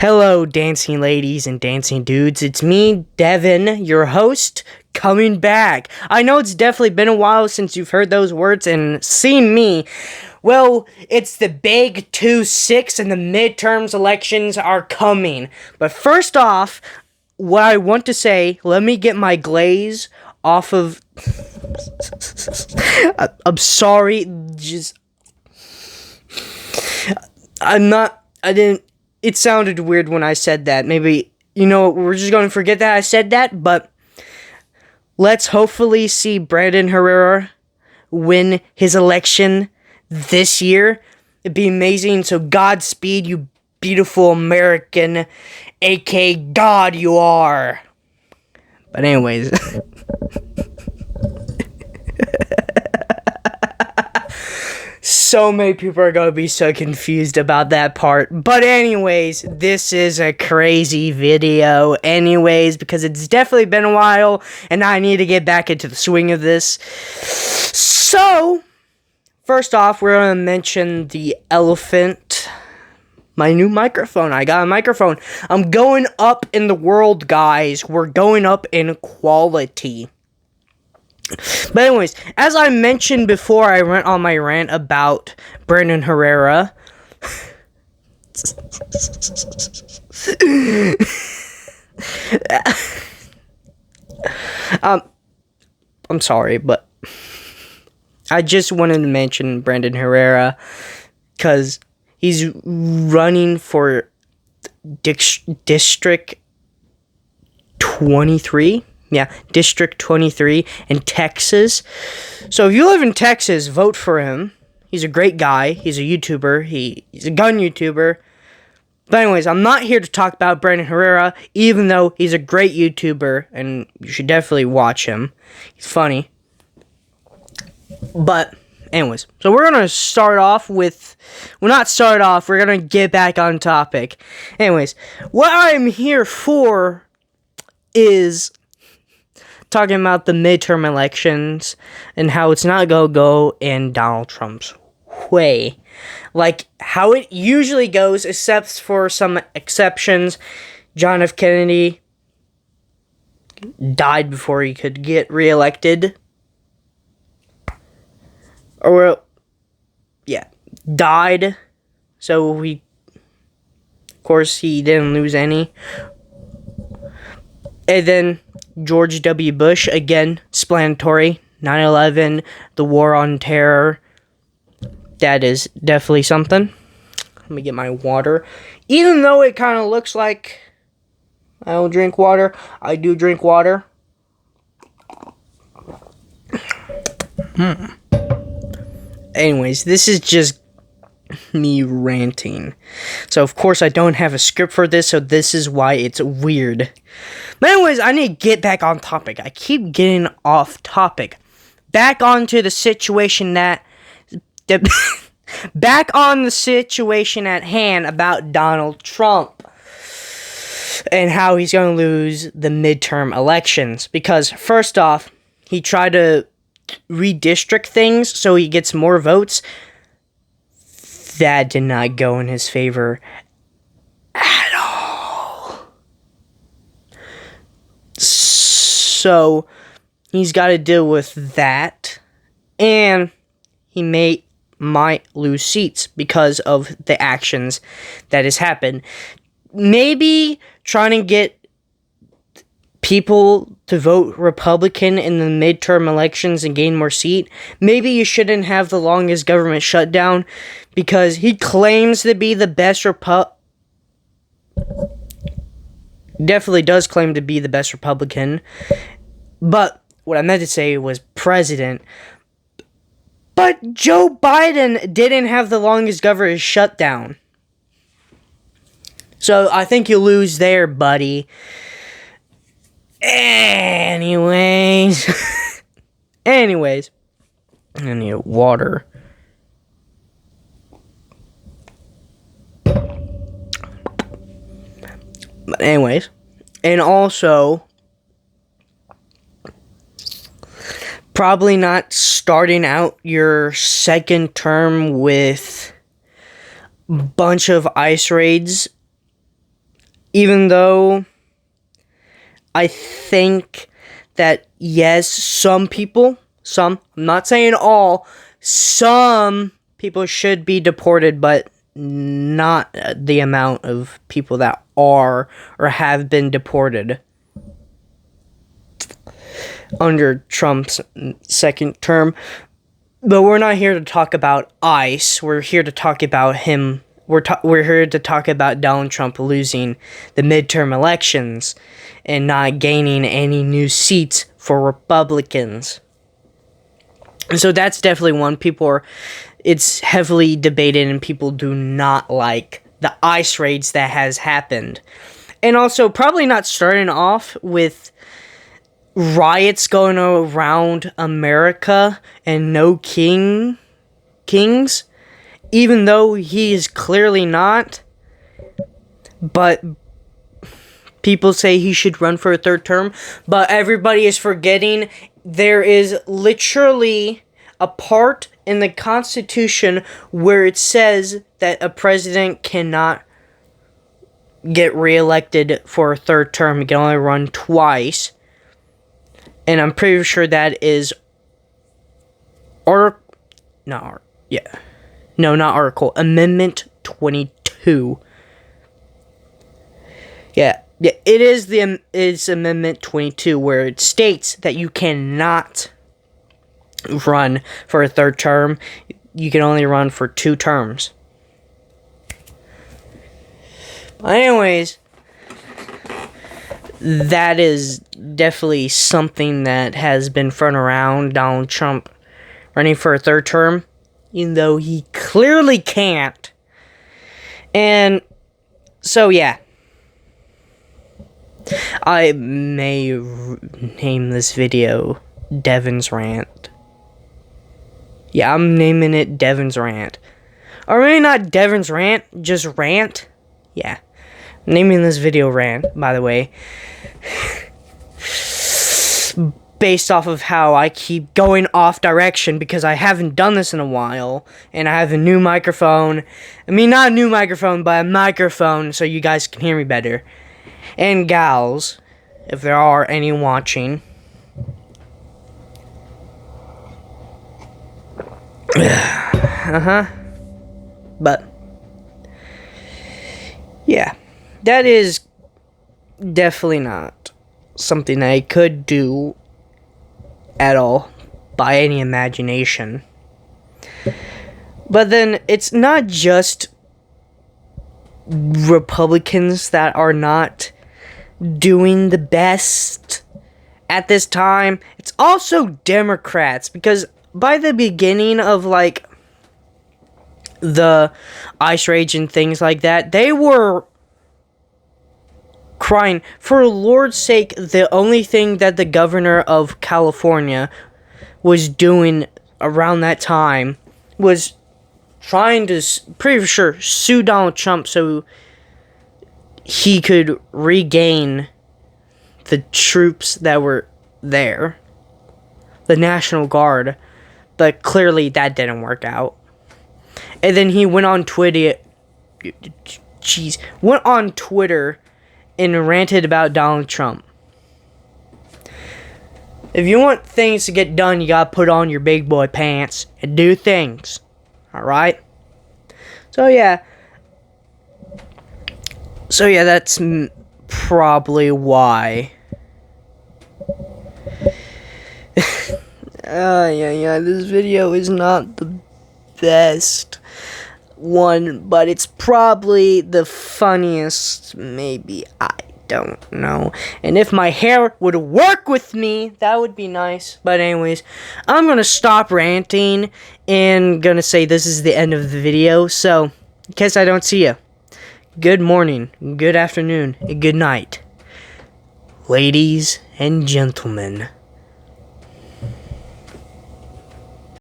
Hello, dancing ladies and dancing dudes. It's me, Devin, your host, coming back. I know it's definitely been a while since you've heard those words and seen me. Well, it's the big 2-6 and the midterms elections are coming. But first off, what I want to say, let me get my glaze off of... I'm sorry, it sounded weird when I said that. Maybe, we're just going to forget that I said that, but let's hopefully see Brandon Herrera win his election this year. It'd be amazing, so Godspeed, you beautiful American, aka God you are. But anyways... So many people are going to be so confused about that part. But anyways, this is a crazy video anyways, because it's definitely been a while, and I need to get back into the swing of this. So, first off, we're going to mention the elephant. My new microphone. I got a microphone. I'm going up in the world, guys. We're going up in quality. But anyways, as I mentioned before, I went on my rant about Brandon Herrera. I'm sorry, but I just wanted to mention Brandon Herrera because he's running for District 23. Yeah, District 23 in Texas. So if you live in Texas, vote for him. He's a great guy. He's a YouTuber. He's a gun YouTuber. But anyways, I'm not here to talk about Brandon Herrera, even though he's a great YouTuber, and you should definitely watch him. He's funny. But anyways, so we're going to start off with... Well, not start off. We're going to get back on topic. Anyways, what I'm here for is... talking about the midterm elections and how it's not going to go in Donald Trump's way. Like how it usually goes, except for some exceptions. John F. Kennedy died before he could get reelected. Died. So of course, he didn't lose any. And then George W. Bush, again, explanatory. 9/11, the war on terror. That is definitely something. Let me get my water. Even though it kind of looks like I don't drink water, I do drink water. Anyways, this is just me ranting. So, of course, I don't have a script for this, so this is why it's weird. But anyways, I need to get back on topic. I keep getting off topic. Back onto the situation back on the situation at hand about Donald Trump and how he's going to lose the midterm elections. Because, first off, he tried to redistrict things so he gets more votes. That did not go in his favor at all. So, he's got to deal with that. And he might lose seats because of the actions that has happened. Maybe trying to get people to vote Republican in the midterm elections and gain more seat. Maybe you shouldn't have the longest government shutdown because he claims to be the best definitely does claim to be the best Republican. But what I meant to say was president. But Joe Biden didn't have the longest government shutdown. So I think you lose there, buddy. Anyways, I need water. But anyways, and also, probably not starting out your second term with a bunch of ICE raids even though I think that, yes, some people, I'm not saying all, some people should be deported, but not the amount of people that are or have been deported under Trump's second term. But we're not here to talk about ICE. We're here to talk about him. We're here to talk about Donald Trump losing the midterm elections and not gaining any new seats for Republicans. And so that's definitely one. It's heavily debated, and people do not like the ICE raids that has happened. And also, probably not starting off with riots going around America and no kings, even though he is clearly not. But people say he should run for a third term, but everybody is forgetting there is literally a part in the Constitution where it says that a president cannot get reelected for a third term. He can only run twice. And I'm pretty sure that is Amendment 22. Yeah, it's Amendment 22, where it states that you cannot run for a third term. You can only run for 2 terms. But anyways, that is definitely something that has been thrown around. Donald Trump running for a third term, even though he clearly can't. And so, yeah. I may name this video Devin's Rant. Yeah, I'm naming it Devin's Rant. Or maybe not Devin's Rant, just Rant. Yeah. Naming this video Rant, by the way. Based off of how I keep going off direction because I haven't done this in a while. And I have a new microphone. I mean, not a new microphone, but a microphone so you guys can hear me better. And gals, if there are any watching. But yeah, that is definitely not something I could do at all by any imagination. But then it's not just Republicans that are not doing the best at this time. It's also Democrats, because by the beginning of like the ICE rage and things like that, they were crying, for Lord's sake. The only thing that the governor of California was doing around that time was trying to, pretty sure, sue Donald Trump so he could regain the troops that were there, the National Guard. But clearly that didn't work out. And then he went on Twitter and ranted about Donald Trump. If you want things to get done, you gotta put on your big boy pants and do things. Alright? So yeah, that's probably why. This video is not the best one, but it's probably the funniest, maybe. I don't know. And if my hair would work with me, that would be nice. But anyways, I'm gonna stop ranting and gonna say this is the end of the video. So, in case I don't see you, good morning, good afternoon, and good night, ladies and gentlemen.